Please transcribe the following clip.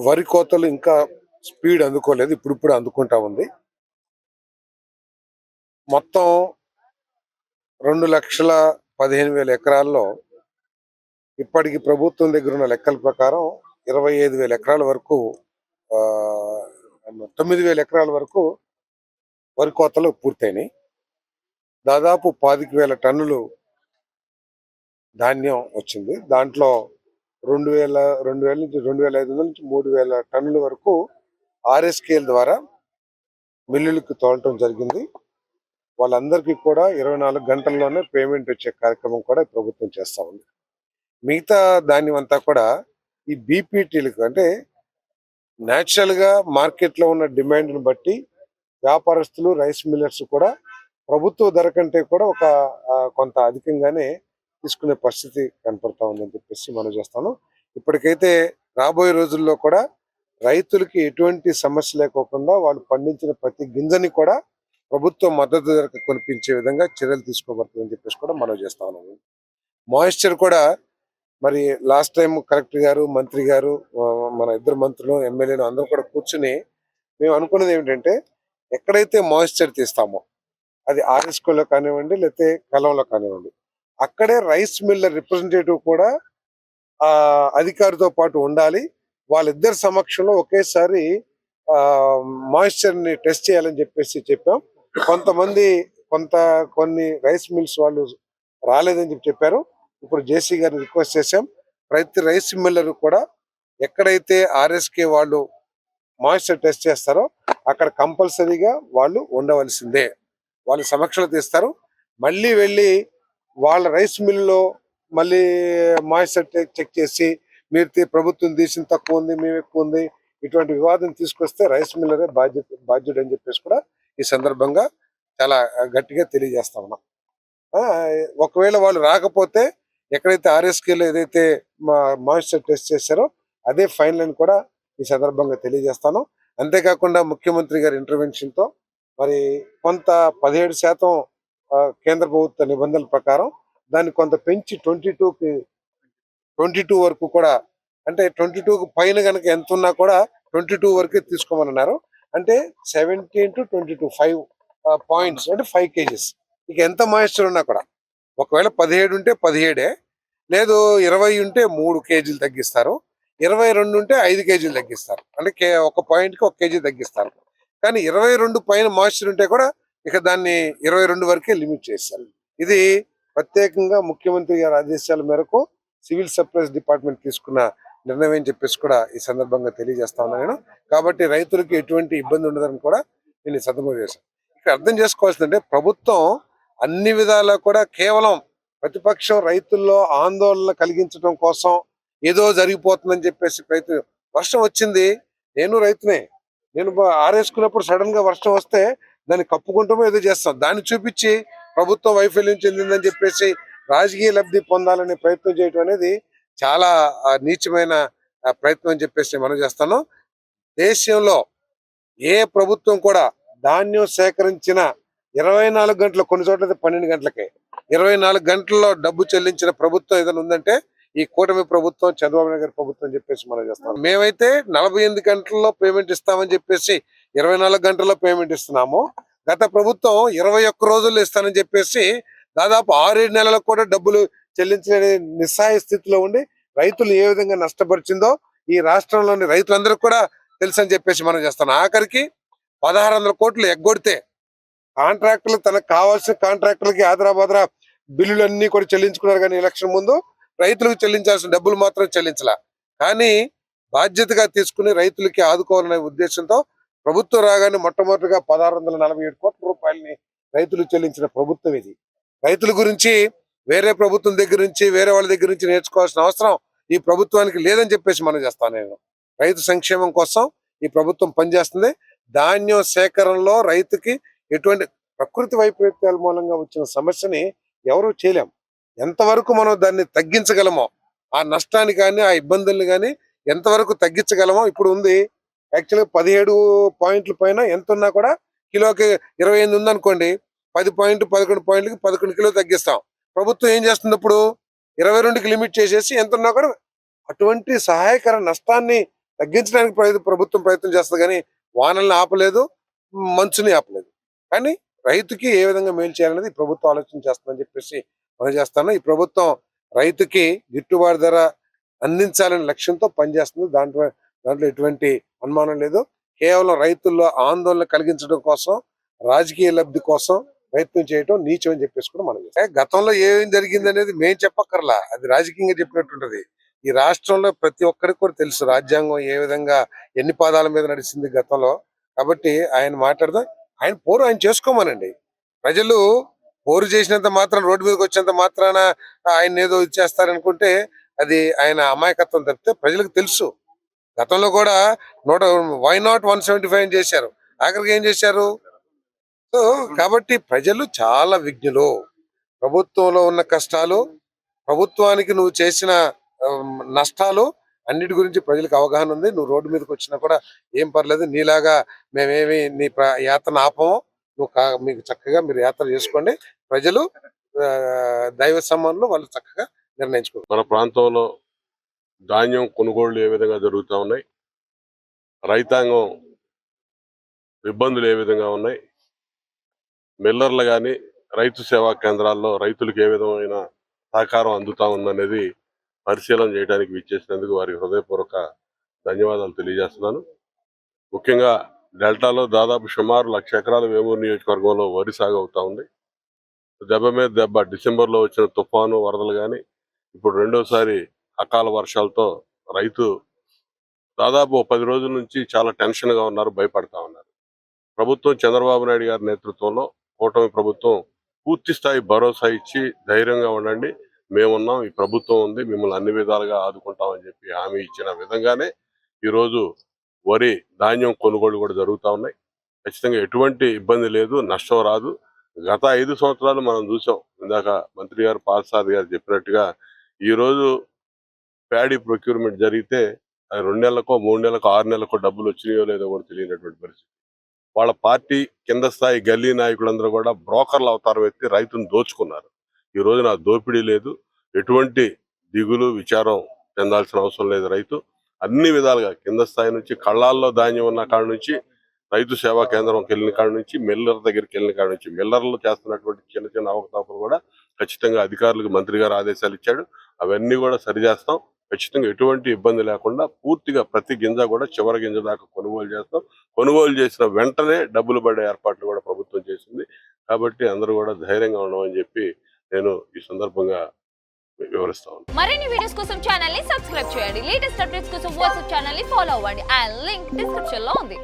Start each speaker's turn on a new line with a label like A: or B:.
A: వరి కోతలు ఇంకా స్పీడ్ అందుకోలేదు, ఇప్పుడు అందుకుంటా ఉంది. మొత్తం 2,15,000 ఎకరాల్లో ఇప్పటికి ప్రభుత్వం దగ్గర ఉన్న లెక్కల ప్రకారం 25,000 ఎకరాల వరకు 9,000 ఎకరాల వరకు వరి కోతలు పూర్తయినాయి. దాదాపు 25,000 టన్నులు ధాన్యం వచ్చింది. దాంట్లో 2,000 నుంచి 2,500 నుంచి 3,000 టన్నుల వరకు ఆర్ఎస్కేల ద్వారా మిల్లులకు తోలటం జరిగింది. వాళ్ళందరికీ కూడా 24 గంటల్లోనే పేమెంట్ వచ్చే కార్యక్రమం కూడా ప్రభుత్వం చేస్తా ఉంది. మిగతా ధాన్యం అంతా కూడా ఈ బీపీటీలకు, అంటే న్యాచురల్ గా మార్కెట్ లో ఉన్న డిమాండ్ని బట్టి వ్యాపారస్తులు, రైస్ మిల్లర్స్ కూడా ప్రభుత్వ ధర కంటే కూడా ఒక కొంత అధికంగానే తీసుకునే పరిస్థితి కనపడతా ఉందని చెప్పేసి మనం చేస్తాను. ఇప్పటికైతే రాబోయే రోజుల్లో కూడా రైతులకి ఎటువంటి సమస్య లేకోకుండా వాళ్ళు పండించిన ప్రతి గింజని కూడా ప్రభుత్వం మద్దతు ధరకు కొనిపించే విధంగా చర్యలు తీసుకోబడుతుందని చెప్పేసి కూడా మనం చేస్తా ఉన్నాము. మాయిశ్చర్ కూడా మరి లాస్ట్ టైం కలెక్టర్ గారు, మంత్రి గారు, మన ఇద్దరు మంత్రులు, ఎమ్మెల్యేలు అందరూ కూడా కూర్చుని మేము అనుకున్నది ఏమిటంటే, ఎక్కడైతే మాయిశ్చర్ తీస్తామో అది ఆర్ఎస్కోలో కానివ్వండి, లేకపోతే కలంలో కానివ్వండి, అక్కడే రైస్ మిల్లర్ రిప్రజెంటేటివ్ కూడా అధికారితో పాటు ఉండాలి. వాళ్ళిద్దరి సమక్షంలో ఒకేసారి మాయిశ్చర్ ని టెస్ట్ చేయాలని చెప్పేసి చెప్పాం. కొన్ని రైస్ మిల్స్ వాళ్ళు రాలేదని చెప్పారు. ఇప్పుడు జేసీ గారిని రిక్వెస్ట్ చేశాం, ప్రతి రైస్ మిల్లర్ కూడా ఎక్కడైతే ఆర్ఎస్కే వాళ్ళు మాయిశ్చర్ టెస్ట్ చేస్తారో అక్కడ కంపల్సరీగా వాళ్ళు ఉండవలసిందే. వాళ్ళు సమక్షంలో తీస్తారు. మళ్ళీ వెళ్ళి వాళ్ళ రైస్ మిల్లో మళ్ళీ మాయిశ్చర్ చెక్ చేసి మీరు ప్రభుత్వం తీసిన తక్కువ ఉంది, మేము ఎక్కువ ఉంది, ఇటువంటి వివాదం తీసుకొస్తే రైస్ మిల్లరే బాధ్యుడు అని చెప్పేసి కూడా ఈ సందర్భంగా చాలా గట్టిగా తెలియజేస్తా ఉన్నాం. ఒకవేళ వాళ్ళు రాకపోతే ఎక్కడైతే ఆర్ఎస్కేలో ఏదైతే మాయిశ్చర్ టెస్ట్ చేశారో అదే ఫైనల్ అని కూడా ఈ సందర్భంగా తెలియజేస్తాను. అంతేకాకుండా ముఖ్యమంత్రి గారి ఇంటర్వెన్షన్ తో మరి కొంత 17% కేంద్ర ప్రభుత్వ నిబంధనల ప్రకారం దాన్ని కొంత పెంచి 22 వరకు కూడా, అంటే 22 పైన కనుక ఎంత ఉన్నా కూడా 22 వరకే తీసుకోమన్నారు. అంటే 17 to 22 5 పాయింట్స్, అంటే 5 kgs. ఇక ఎంత మాయిశ్చర్ ఉన్నా కూడా, ఒకవేళ 17 ఉంటే 17, లేదు 20 ఉంటే 3 kgs తగ్గిస్తారు, 22 ఉంటే 5 kgs తగ్గిస్తారు. అంటే ఒక పాయింట్ కి 1 kg తగ్గిస్తారు. కానీ 22 పైన మాయిశ్చర్ ఉంటే కూడా ఇక దాన్ని 22 వరకే లిమిట్ చేస్తారు. ఇది ప్రత్యేకంగా ముఖ్యమంత్రి గారి ఆదేశాల మేరకు సివిల్ సప్లైస్ డిపార్ట్మెంట్ తీసుకున్న నిర్ణయం అని చెప్పేసి కూడా ఈ సందర్భంగా తెలియజేస్తా ఉన్నాను. కాబట్టి రైతులకు ఎటువంటి ఇబ్బంది ఉండదని కూడా నేను సందర్భం చేశాను. ఇక్కడ అర్థం చేసుకోవాల్సిందంటే, ప్రభుత్వం అన్ని విధాలా కూడా కేవలం ప్రతిపక్షం రైతుల్లో ఆందోళన కలిగించడం కోసం ఏదో జరిగిపోతుందని చెప్పేసి వర్షం వచ్చింది, నేను రైతునే, నేను ఆరేసుకున్నప్పుడు సడన్ గా వర్షం వస్తే దాన్ని కప్పుకుంటామో ఏదో చేస్తాం, దాన్ని చూపించి ప్రభుత్వం వైఫల్యం చెందిందని చెప్పేసి రాజకీయ లబ్ధి పొందాలనే ప్రయత్నం చేయడం అనేది చాలా నీచమైన ప్రయత్నం అని చెప్పేసి మనం చేస్తాను. దేశంలో ఏ ప్రభుత్వం కూడా ధాన్యం సేకరించిన 24 గంటలు, కొన్ని చోట్ల 12 గంటలకే, 24 గంటల్లో డబ్బు చెల్లించిన ప్రభుత్వం ఏదైనా ఉందంటే ఈ కూటమి ప్రభుత్వం, చంద్రబాబు నాయుడు గారి ప్రభుత్వం అని చెప్పేసి మనం చేస్తాం. మేమైతే 48 గంటల్లో పేమెంట్ ఇస్తామని చెప్పేసి 24 గంటల్లో పేమెంట్ ఇస్తున్నాము. గత ప్రభుత్వం 21 రోజుల్లో ఇస్తానని చెప్పేసి దాదాపు 6-7 నెలలకు కూడా డబ్బులు చెల్లించలేని నిస్సహాయ స్థితిలో ఉండి రైతులు ఏ విధంగా నష్టపరిచిందో ఈ రాష్ట్రంలోని రైతులందరికీ కూడా తెలుసు అని చెప్పేసి మనం చేస్తాం. ఆఖరికి 1,600 కోట్లు ఎగ్గొడితే కాంట్రాక్టర్లు, తనకు కావాల్సిన కాంట్రాక్టర్లకి ఆదరాబాదరా బిల్లులు అన్ని కూడా చెల్లించుకున్నారు. కానీ ఎలక్షన్ ముందు రైతులకు చెల్లించాల్సిన డబ్బులు మాత్రం చెల్లించలా. కానీ బాధ్యతగా తీసుకుని రైతులకి ఆదుకోవాలనే ఉద్దేశంతో ప్రభుత్వం రాగానే మొట్టమొదటిగా 1,647 కోట్ల రూపాయలని రైతులు చెల్లించిన ప్రభుత్వం ఇది. రైతుల గురించి వేరే ప్రభుత్వం దగ్గర నుంచి, వేరే వాళ్ళ దగ్గర నుంచి నేర్చుకోవాల్సిన అవసరం ఈ ప్రభుత్వానికి లేదని చెప్పేసి మనం చేస్తాను. నేను రైతు సంక్షేమం కోసం ఈ ప్రభుత్వం పనిచేస్తుంది. ధాన్యం సేకరణలో రైతుకి ఎటువంటి ప్రకృతి వైపరీత్యాల మూలంగా వచ్చిన సమస్యని ఎవరూ చేయలేం. ఎంతవరకు మనం దాన్ని తగ్గించగలమో, ఆ నష్టాన్ని కానీ ఆ ఇబ్బందుల్ని కానీ ఎంతవరకు తగ్గించగలమో ఇప్పుడు ఉంది. యాక్చువల్గా 17 పాయింట్ల పైన ఎంత ఉన్నా కూడా కిలోకి 28 ఉందనుకోండి, 10 పాయింట్ 11 పాయింట్లకి 11 కిలో తగ్గిస్తాం. ప్రభుత్వం ఏం చేస్తుంది, ఇప్పుడు 22కి లిమిట్ చేసేసి ఎంత ఉన్నా కూడా అటువంటి సహాయకర నష్టాన్ని తగ్గించడానికి ప్రభుత్వం ప్రయత్నం చేస్తుంది కానీ వానల్ని ఆపలేదు, మంచుని ఆపలేదు. కానీ రైతుకి ఏ విధంగా మేలు చేయాలనేది ఈ ప్రభుత్వం ఆలోచన చేస్తుందని చెప్పేసి మనం చేస్తాను. ఈ ప్రభుత్వం రైతుకి గిట్టుబాటు ధర అందించాలనే లక్ష్యంతో పనిచేస్తుంది. దాంట్లో ఎటువంటి అనుమానం లేదు. కేవలం రైతుల్లో ఆందోళన కలిగించడం కోసం, రాజకీయ లబ్ధి కోసం ప్రయత్నం చేయటం నీచం అని చెప్పేసి కూడా మనం చేస్తాం. గతంలో ఏం జరిగింది అనేది మేము చెప్పక్కర్లా, అది రాజకీయంగా చెప్పినట్టుంటది. ఈ రాష్ట్రంలో ప్రతి ఒక్కరికి కూడా తెలుసు రాజ్యాంగం ఏ విధంగా ఎన్ని పాదాల మీద నడిచింది గతంలో. కాబట్టి ఆయన మాట్లాడదాం, ఆయన పోరు ఆయన చేసుకోమనండి. ప్రజలు పోరు చేసినంత మాత్రం, రోడ్డు మీదకి వచ్చేంత మాత్రాన ఆయన ఏదో ఇచ్చేస్తారనుకుంటే అది ఆయన అమాయకత్వం తప్పితే ప్రజలకు తెలుసు. గతంలో కూడా వై నాట్ 175 చేశారు, ఆఖరికి ఏం చేశారు? సో కాబట్టి ప్రజలు చాలా విజ్ఞులు. ప్రభుత్వంలో ఉన్న కష్టాలు, ప్రభుత్వానికి నువ్వు చేసిన నష్టాలు అన్నిటి గురించి ప్రజలకు అవగాహన ఉంది. నువ్వు రోడ్డు మీదకి వచ్చినా కూడా ఏం పర్లేదు, నీలాగా మేమేమి నీ యాత్రను ఆపము. మీకు చక్కగా మీరు యాత్ర చేసుకోండి. ప్రజలు దైవ సమ్మానులు వాళ్ళు చక్కగా నిర్ణయించుకోండి.
B: మన ప్రాంతంలో ధాన్యం కొనుగోళ్లు ఏ విధంగా జరుగుతూ ఉన్నాయి, రైతాంగం ఇబ్బందులు ఏ విధంగా ఉన్నాయి, మిల్లర్లు కానీ రైతు సేవా కేంద్రాల్లో రైతులకు ఏ విధమైన సహకారం అందుతా ఉందనేది పరిశీలన చేయడానికి విచ్చేసినందుకు వారికి హృదయపూర్వక ధన్యవాదాలు తెలియజేస్తున్నాను. ముఖ్యంగా డెల్టాలో దాదాపు సుమారు 1,00,000 ఎకరాల వేమూరు నియోజకవర్గంలో వరి సాగు అవుతా ఉంది. దెబ్బ మీద దెబ్బ డిసెంబర్లో వచ్చిన తుఫాను, వరదలు కానీ ఇప్పుడు రెండోసారి అకాల వర్షాలతో రైతు దాదాపు 10 రోజుల నుంచి చాలా టెన్షన్గా ఉన్నారు, భయపడతా ఉన్నారు. ప్రభుత్వం చంద్రబాబు నాయుడు గారి నేతృత్వంలో కూటమి ప్రభుత్వం పూర్తి స్థాయి భరోసా ఇచ్చి ధైర్యంగా ఉండండి, మేమున్నాం, ఈ ప్రభుత్వం ఉంది, మిమ్మల్ని అన్ని విధాలుగా ఆదుకుంటామని చెప్పి హామీ ఇచ్చిన విధంగానే ఈరోజు వరి ధాన్యం కొనుగోలు కూడా జరుగుతూ ఉన్నాయి. ఖచ్చితంగా ఎటువంటి ఇబ్బంది లేదు, నష్టం రాదు. గత 5 సంవత్సరాలు మనం చూసాం. ఇందాక మంత్రి గారు పాల్సాద్ గారు చెప్పినట్టుగా ఈరోజు ప్యాడీ ప్రొక్యూర్మెంట్ జరిగితే అది 2 నెలలకో 3 నెలలకో 6 నెలలకో డబ్బులు వచ్చినాయో లేదో కూడా తెలియనటువంటి పరిస్థితి. వాళ్ళ పార్టీ కింద స్థాయి గల్లీ నాయకులందరూ కూడా బ్రోకర్ల అవతారం ఎత్తి రైతును దోచుకున్నారు. ఈ రోజు నా దోపిడీ లేదు, ఎటువంటి దిగులు విచారం చెందాల్సిన అవసరం లేదు. రైతు అన్ని విధాలుగా కింద స్థాయి నుంచి కళ్ళాల్లో ధాన్యం ఉన్న కాడ నుంచి, రైతు సేవా కేంద్రంకి వెళ్ళిన కాడ నుంచి, మిల్లర్ దగ్గరికి వెళ్ళిన కాడ నుంచి, మిల్లర్లు చేస్తున్నటువంటి చిన్న చిన్న అవకతవకలు కూడా ఖచ్చితంగా అధికారులకు మంత్రి గారు ఆదేశాలు ఇచ్చాడు. అవన్నీ కూడా సరిచేస్తాం. ఖచ్చితంగా ఎటువంటి ఇబ్బంది లేకుండా పూర్తిగా ప్రతి గింజ కూడా చివరి గింజ దాకా కొనుగోలు చేస్తాం. కొనుగోలు చేసిన వెంటనే డబ్బులు పడే ఏర్పాట్లు కూడా ప్రభుత్వం చేసింది. కాబట్టి అందరూ కూడా ధైర్యంగా ఉండమని చెప్పి నేను ఈ సందర్భంగా వివరిస్తాను.
C: మరిన్ని వీడియోస్ కోసం ఛానల్ ని సబ్స్క్రైబ్ చేయండి. లేటెస్ట్ అప్డేట్స్ కోసం వాట్సాప్ ఛానల్ ని ఫాలో అవ్వండి. ఆ లింక్ డిస్క్రిప్షన్ లో ఉంది.